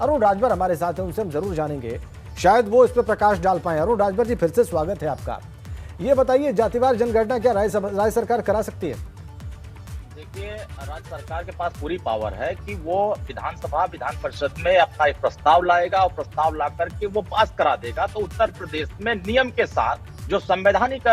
अरुण राजभर हमारे साथ हैं, उनसे हम जरूर जानेंगे, शायद वो इस पर प्रकाश डाल पाए। अरुण राजभर जी, फिर से स्वागत है आपका। ये बताइए, जातिवार जनगणना क्या राज्य सरकार करा सकती है? देखिए, राज्य सरकार के पास पूरी पावर है कि वो विधानसभा विधान परिषद में अपना एक प्रस्ताव लाएगा और प्रस्ताव ला करके वो पास करा देगा। तो उत्तर प्रदेश में नियम के साथ जो संवैधानिक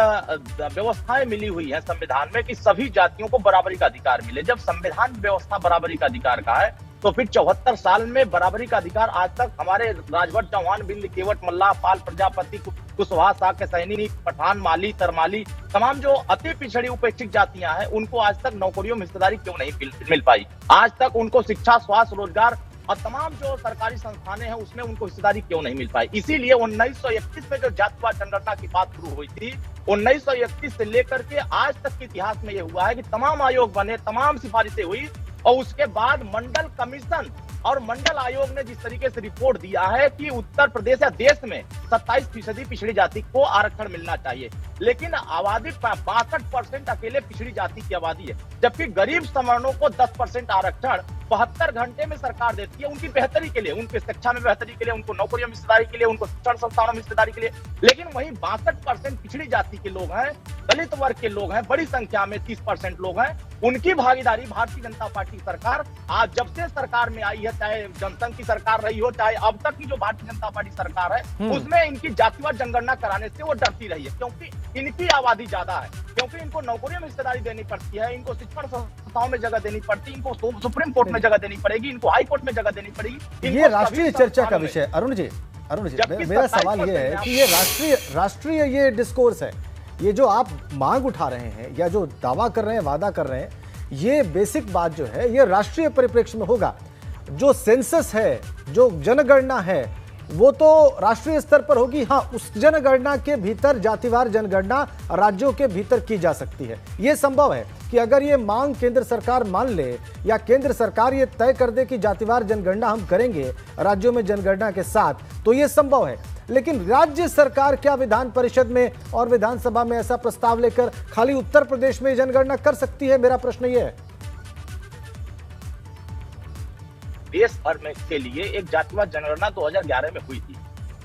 व्यवस्थाएं मिली हुई है संविधान में कि सभी जातियों को बराबरी का अधिकार मिले। जब संविधान व्यवस्था बराबरी का अधिकार का है तो फिर 74 साल में बराबरी का अधिकार आज तक हमारे राजभर चौहान, बिंद केवट, मल्लाह, पाल, प्रजापति, कुशवाहा, साक्य, सैनी, पठान, माली, तरमाली, तमाम जो अति पिछड़ी उपेक्षित जातियां हैं उनको आज तक नौकरियों में हिस्सेदारी क्यों नहीं मिल पाई? आज तक उनको शिक्षा, स्वास्थ्य, रोजगार और तमाम जो सरकारी संस्थानें हैं उसमें उनको हिस्सेदारी क्यों नहीं मिल पाई? इसीलिए 1931 में जो जातिवार जनगणना की बात शुरू हुई थी, 1931 से लेकर के आज तक के इतिहास में यह हुआ है कि तमाम आयोग बने, तमाम सिफारिशें हुई और उसके बाद मंडल कमीशन और मंडल आयोग ने जिस तरीके से रिपोर्ट दिया है कि उत्तर प्रदेश या देश में 27% पिछड़ी जाति को आरक्षण मिलना चाहिए, लेकिन आबादी 62% अकेले पिछड़ी जाति की आबादी है, जबकि गरीब सवर्णों को 10% आरक्षण 72 घंटे में सरकार देती है उनकी बेहतरी के लिए, उनकी शिक्षा में बेहतरी के लिए, उनको नौकरियों में हिस्सेदारी के लिए, उनको शिक्षण संस्थानों में हिस्सेदारी के लिए। लेकिन वहीं 62% पिछड़ी जाति के लोग हैं, दलित वर्ग के लोग हैं, बड़ी संख्या में 30% लोग हैं, उनकी भागीदारी भारतीय जनता पार्टी सरकार आज जब से सरकार में आई है, चाहे जनसंघ की सरकार रही हो, चाहे अब तक की जो भारतीय जनता पार्टी सरकार है, उसमें इनकी जातिवार जनगणना कराने से वो डरती रही है, क्योंकि इनकी आबादी ज्यादा है, क्योंकि इनको नौकरियों में हिस्सेदारी देनी पड़ती है, इनको शिक्षण संस्थाओं में जगह देनी पड़ती है, इनको सुप्रीम कोर्ट में जगह देनी पड़ेगी, इनको हाई कोर्ट में जगह देनी पड़ेगी। ये राष्ट्रीय चर्चा का विषय। अरुण जी, मेरा सवाल ये है कि ये राष्ट्रीय ये डिस्कोर्स है, ये जो आप मांग उठा रहे हैं या जो दावा कर रहे हैं, वादा कर रहे हैं, ये बेसिक बात जो है ये राष्ट्रीय परिप्रेक्ष्य में होगा। जो सेंसस है, जो जनगणना है, वो तो राष्ट्रीय स्तर पर होगी। हाँ, उस जनगणना के भीतर जातिवार जनगणना राज्यों के भीतर की जा सकती है। ये संभव है कि अगर ये मांग केंद्र सरकार मान ले या केंद्र सरकार ये तय कर दे कि जातिवार जनगणना हम करेंगे राज्यों में जनगणना के साथ, तो ये संभव है। लेकिन राज्य सरकार क्या विधान परिषद में और विधानसभा में ऐसा प्रस्ताव लेकर खाली उत्तर प्रदेश में जनगणना कर सकती है? मेरा प्रश्न ये है। देश भर में के लिए एक जातिवार जनगणना 2011 में हुई थी।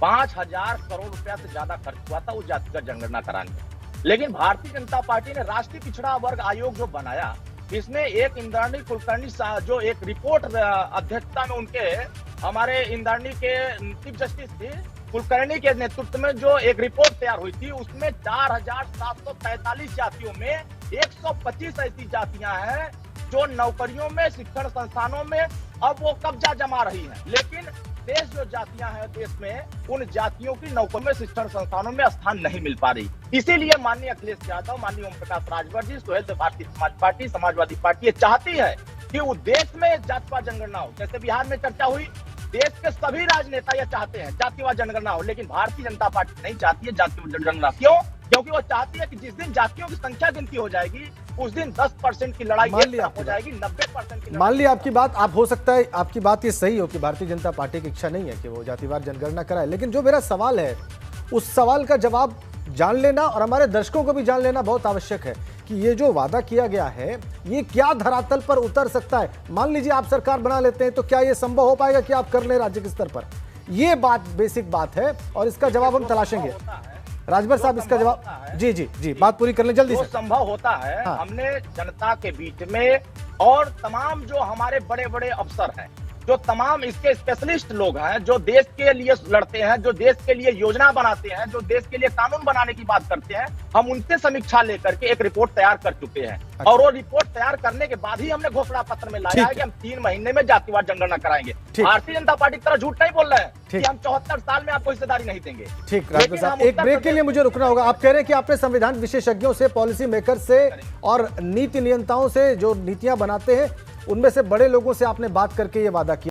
5000 करोड़ रुपया से ज्यादा खर्च हुआ था उस जातिगत जनगणना कराने में। लेकिन भारतीय जनता पार्टी ने राष्ट्रीय पिछड़ा वर्ग आयोग जो बनाया, इसमें एक इंद्राणी कुलकर्णी जो एक रिपोर्ट अध्यक्षता में उनके हमारे इंद्राणी के चीफ जस्टिस थी, कुलकर्णी के नेतृत्व में जो एक रिपोर्ट तैयार हुई थी, उसमें 4743 जातियों में 125 ऐसी जातियां हैं जो नौकरियों में, शिक्षण संस्थानों में अब वो कब्जा जमा रही हैं। लेकिन देश जो जातियां हैं देश में, उन जातियों की नौकरियों में, शिक्षण संस्थानों में स्थान नहीं मिल पा रही। इसीलिए माननीय अखिलेश यादव, माननीय ओम प्रकाश राजभर जी, सुहेल भारतीय समाज पार्टी, समाजवादी पार्टी ये चाहती है कि उस देश में जातिवार जनगणना हो। जैसे बिहार में चर्चा हुई, देश के सभी राजनेता ये चाहते हैं जातिवार जनगणना हो, लेकिन भारतीय जनता पार्टी नहीं चाहती है जातिवार जनगणना। क्यों? क्योंकि वो चाहती है कि जिस दिन जातियों की संख्या गिनती हो जाएगी उस दिन 10% की लड़ाई हो जाएगी, 90% की। मान लिया आपकी बात, आप हो सकता है आपकी बात ये सही हो कि भारतीय जनता पार्टी की इच्छा नहीं है कि वो जातिवार जनगणना कराए, लेकिन जो मेरा सवाल है उस सवाल का जवाब जान लेना और हमारे दर्शकों को भी जान लेना बहुत आवश्यक है कि ये जो वादा किया गया है ये क्या धरातल पर उतर सकता है। मान लीजिए आप सरकार बना लेते हैं तो क्या ये संभव हो पाएगा कि आप कर लें राज्य के स्तर पर? ये बात बेसिक बात है और इसका जवाब हम तलाशेंगे। राजभर साहब, इसका जवाब जी बात पूरी कर लें जल्दी से। संभव होता है। हाँ। हमने जनता के बीच में और तमाम जो हमारे बड़े बड़े अफसर हैं, जो तमाम इसके स्पेशलिस्ट लोग हैं, जो देश के लिए लड़ते हैं, जो देश के लिए योजना बनाते हैं, जो देश के लिए कानून बनाने की बात करते हैं, हम उनसे समीक्षा लेकर के एक रिपोर्ट तैयार कर चुके हैं। अच्छा। और वो रिपोर्ट तैयार करने के बाद ही हमने घोषणा पत्र में लाया है कि हम 3 महीने में जातिवार जनगणना कराएंगे। भारतीय जनता पार्टी की तरह झूठ नहीं बोल रहे हैं कि हम 74 साल में आपको हिस्सेदारी नहीं देंगे। ठीक, राजभर साहब, एक ब्रेक के लिए मुझे रुकना होगा। आप कह रहे हैं कि आपने संविधान विशेषज्ञों से, पॉलिसी मेकर से और नीति नियंताओं से, जो नीतियां बनाते हैं, उनमें से बड़े लोगों से आपने बात करके ये वादा किया।